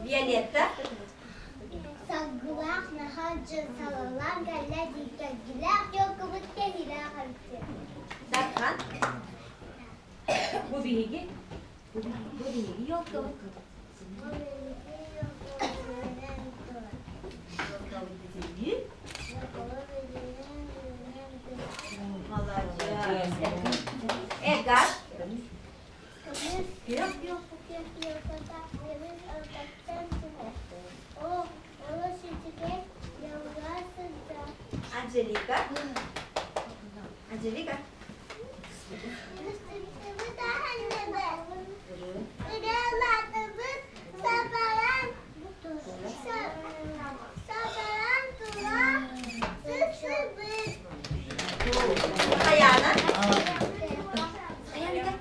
Violetta. Sagılar, nahancı salalar, galler, dikkagiler, yokumut kehiler harcı. Serkan. Bu bilgi. Bu bilgi yok da. Edgar. Yok. Angelica. Angelica. Ayana. Ayana.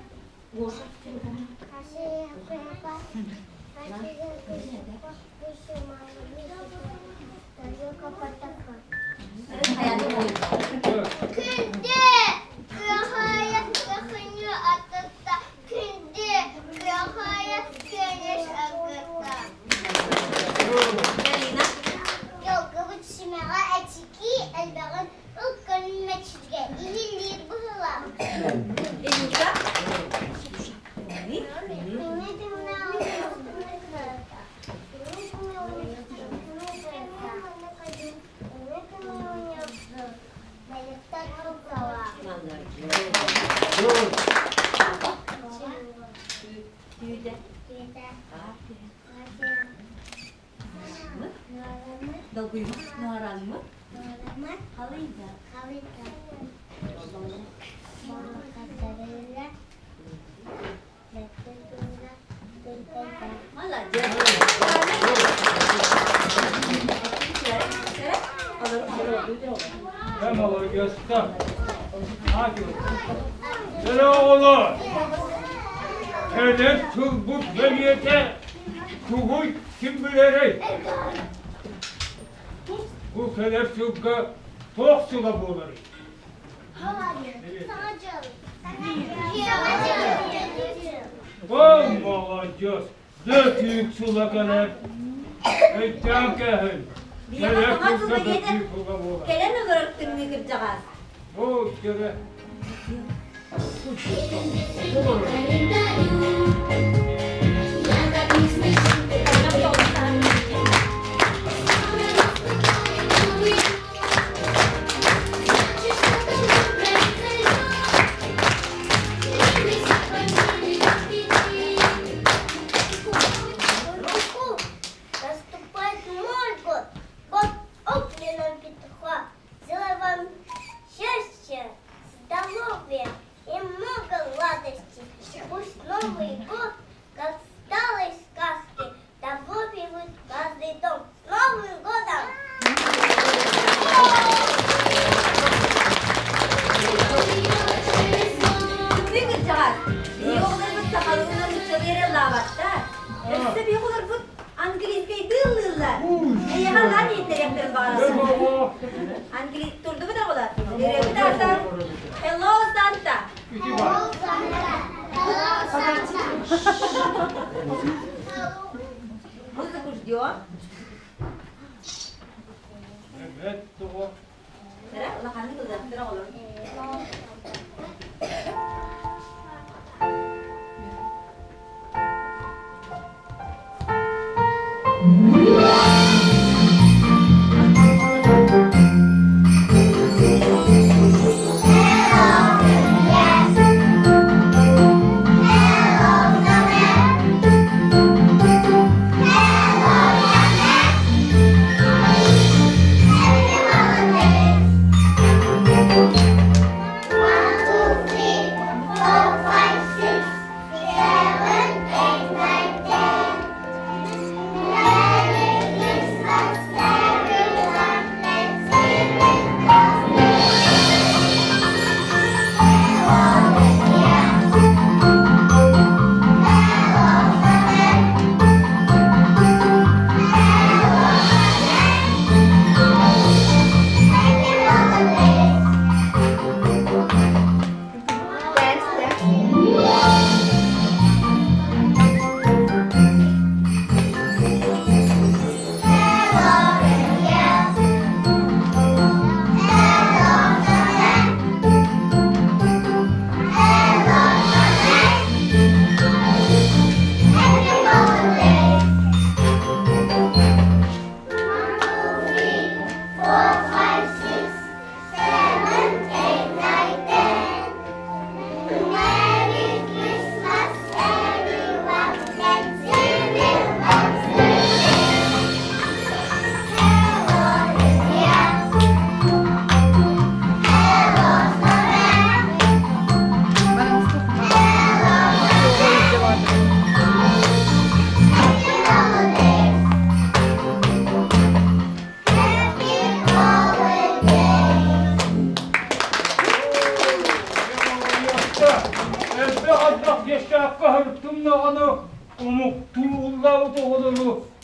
Nuaran mı? Halıydı. Valla Ben olur göster. Hadi. Söyle oğlum. Kendin bu bölgede kuğuy kim bilir? Bu kadar suga çok suga bulur. Молодежь, dökük suga kadar. Ekran kahın. Kelem mi bıraktın ne kıracağız? Bu kere. Hello Santa. Nasıl kuş diyor? Evet, doğru. Tera, Allah hangi kızım? Tera olur.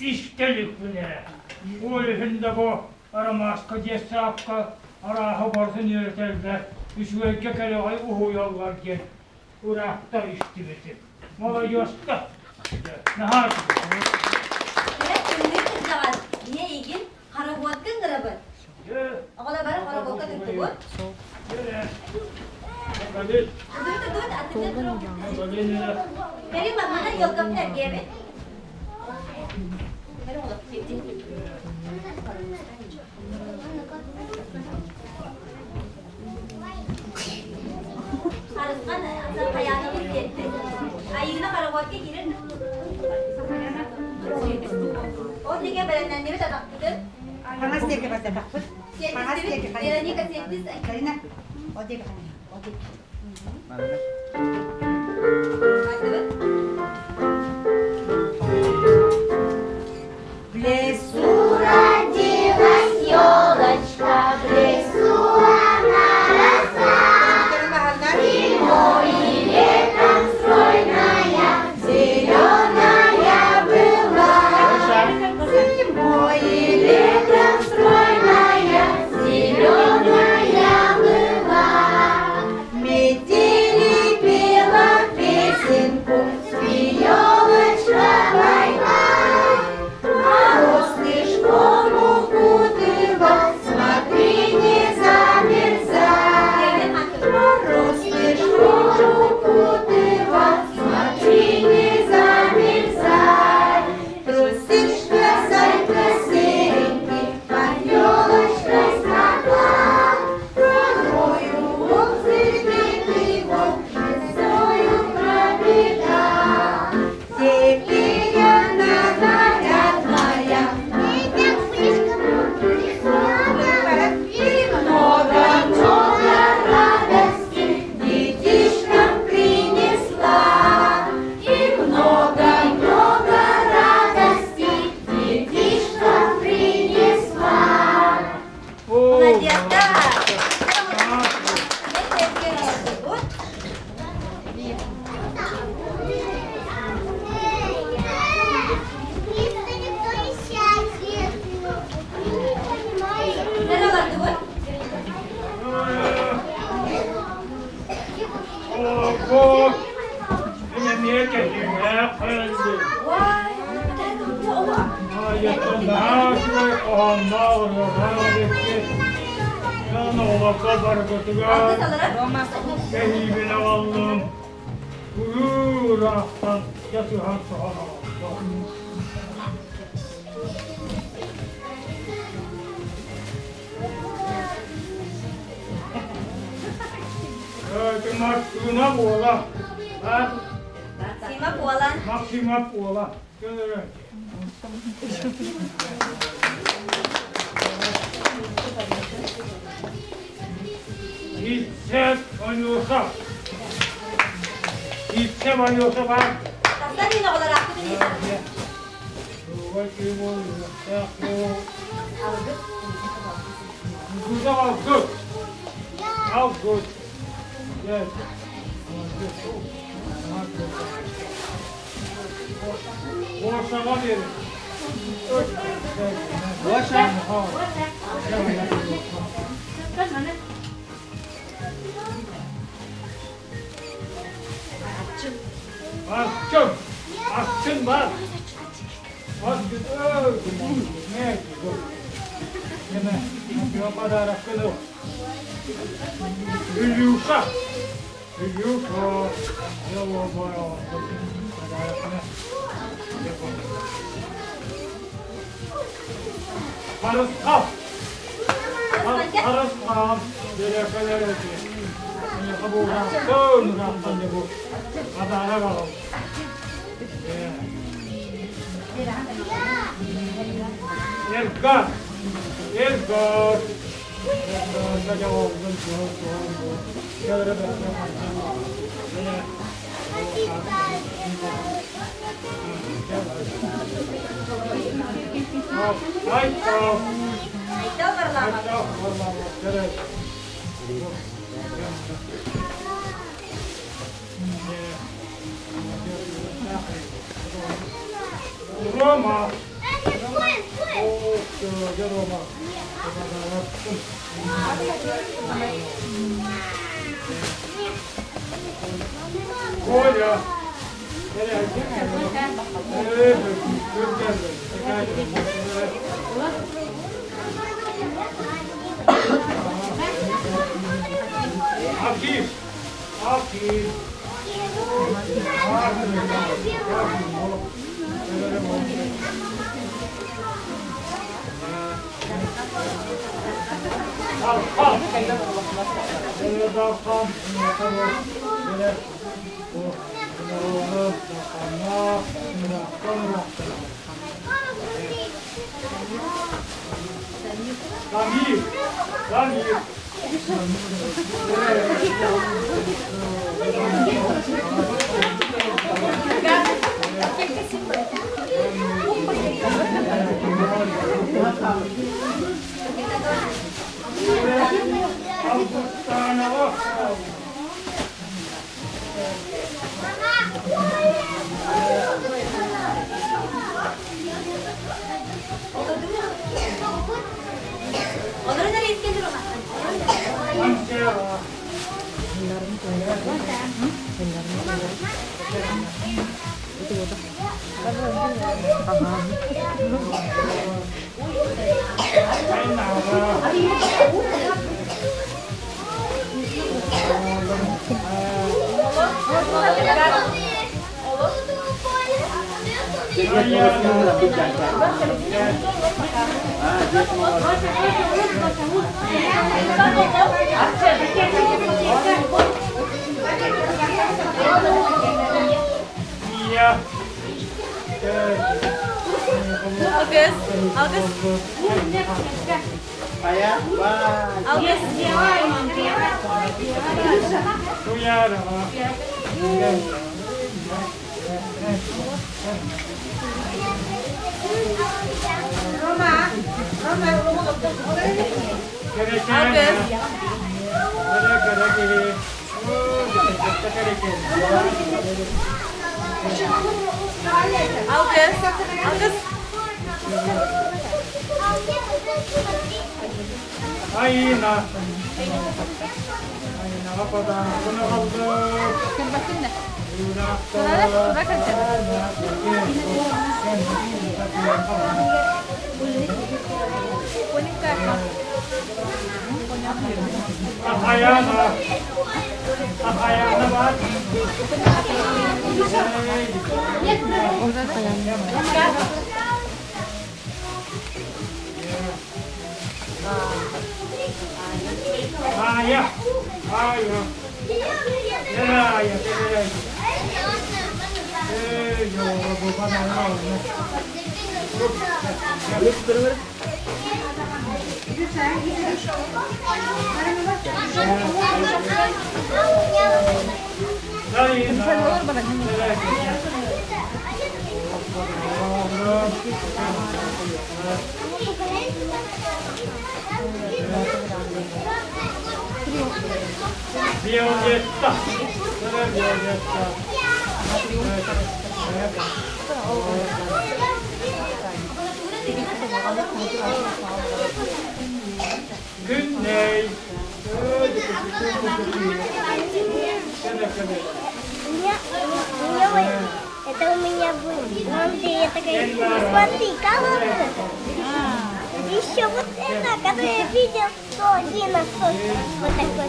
İstelik bile. O elinde bu aramaska cesapka araha varsın yöneterler. Üçüveke kere ay uhu yollar gel. Urakta işte bitir. Mola yosta. Ne hadi? Direkt şimdi kıracağız. Niye ilgin? Karabuatkan kırabı. Oğla bari karabuatkan tuttu bu. Hadi. Dur, atın. Hadi ne? Benim bana yol kapılar gibi. Benim oğlum, bitti. Harus kan asal kayaknya bitti. Ayuna karabuatkan girin. Oh, tiga badan dia tak takut. Panas dia ke pasal takut. Panas dia ke Dia ni kasi this. Karina. Oh dia ke sana. Oh dia. В лесу родилась елочка, в лесу она росла. Зимой и летом стройная, зеленая была. Зимой и летом стройная, зеленая была. Метели пела песенку, елочка война. Мороз снежком укутывал, смотри, не замерзай. Мороз снежком укутывал, смотри, не замерзай. Трусишка, зайка серенький, под елочкой скакал. Троною он среди волк, лесою пробегал. Теперь она нарядная, и много-много радости детишкам принесла. И много-много радости детишкам принесла. Молодец, да. Oğlum. Yine niye geldin ya? Hayatım daha şuraya kohanna olur. Hayatım. Yana olakla barakatıga. Kehibine vallım. Uyur ahtan. Yatıhan sahana. Maksima bola. Sima pualan. Maksima bola. Gönderün. Hisse oynuyorsa. Hisse oynuyorsa var. Tasdan yine olarak bu değil. Bakayım oluyor. Burada al dur. Al dur. Gel. Boşama verin. Boşa. Açın. Açın bak. Açın. Ne? Yine. Yok kadar akıllı. Hülüsa. Hülüsa. Yallah bayağı. Parız kal. Parız kal. Böyle kadar ötüyor. Yani bu rahatın rahatın bu. Adana bakalım. Erkan. Erkan. Saja oğlum çoğu. Şöyle böyle. Haydi. Itu pertama. Roma. Olha, aqui, aqui. Onları nereye iskelir ona? Ayna. Ayna apa dah? Kena apa? Это у меня будет. Я такая, смотри, колодка. Еще вот это, которое я видел, 101 на 100. Вот такой.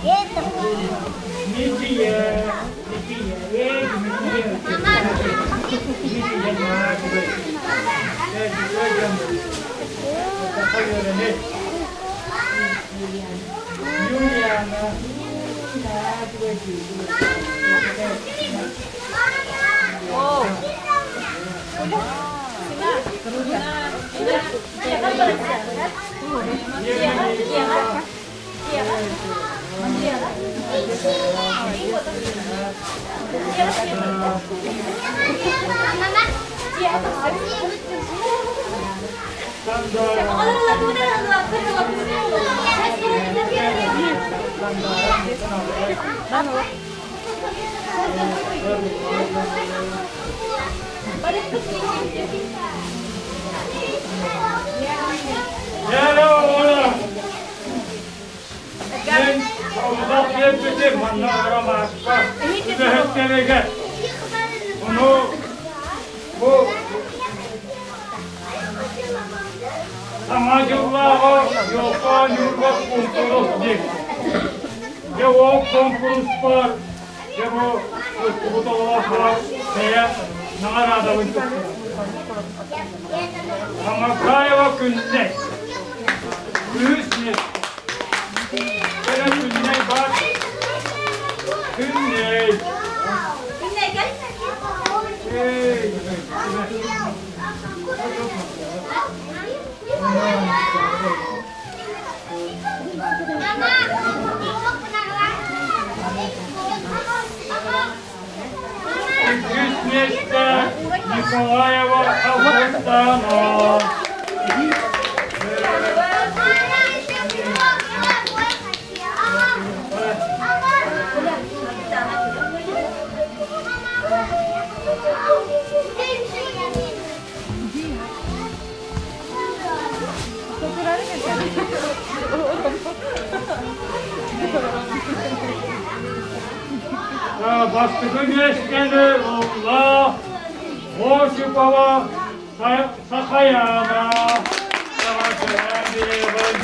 Это. Pada Gel oğlum. Ben uzak yetmedim. Bana aramaz. Bir de hepsine gel. Onu bu amacıllağı yoksa yurda konkurus değil. Ya o konkurus var. Ya bu da var. Veya nağara da var. Ama galiba günde. Büyüsün. Böyle günde bak. Günde. Günde gel. Hey. Место Николаева Августана. Bastıkı geçmedi Allah. Hoşu baba sakayana. Savaşıran bir evin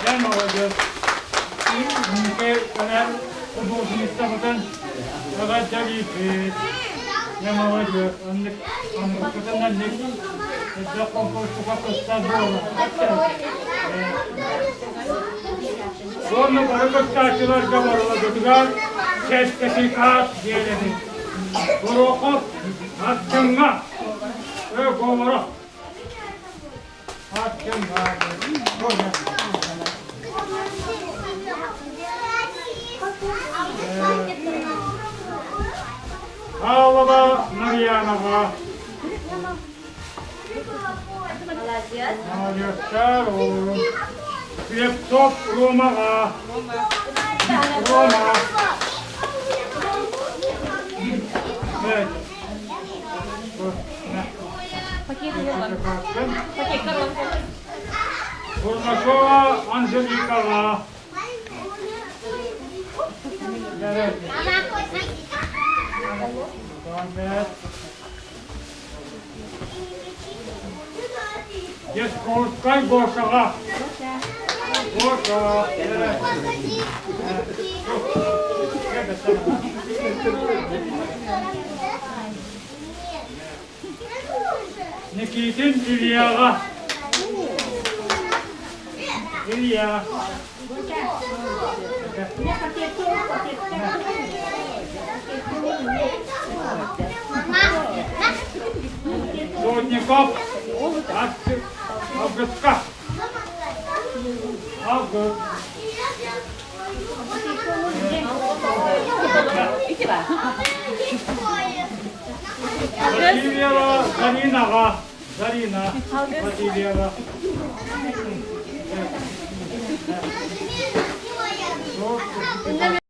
yan olacak. Çünkü kadar uzun istemeden kadar califi yan olacak. Anlıklarından ne? Ezra konkursu kapısından doğru. Sonra barıklık taşılar kabarıla götürer. Keşkesi kaç diyelim. Bırakıp hakkınga ve kovara. Hakkınga. Ağlaba Mariyana'ga. Alacaklar oğlum. Laptop Roma'ga. Roma. Evet. Burmaşova Angelika'ga. Evet. Evet. Yes, Kolskay Boşağa. Boşağa. Evet. Nikitin İlya'a. İlya. Sotnikov. Avgustka. Avgust. Vasilyeva Zarinaga. Zarina. Vasilyeva. Evet.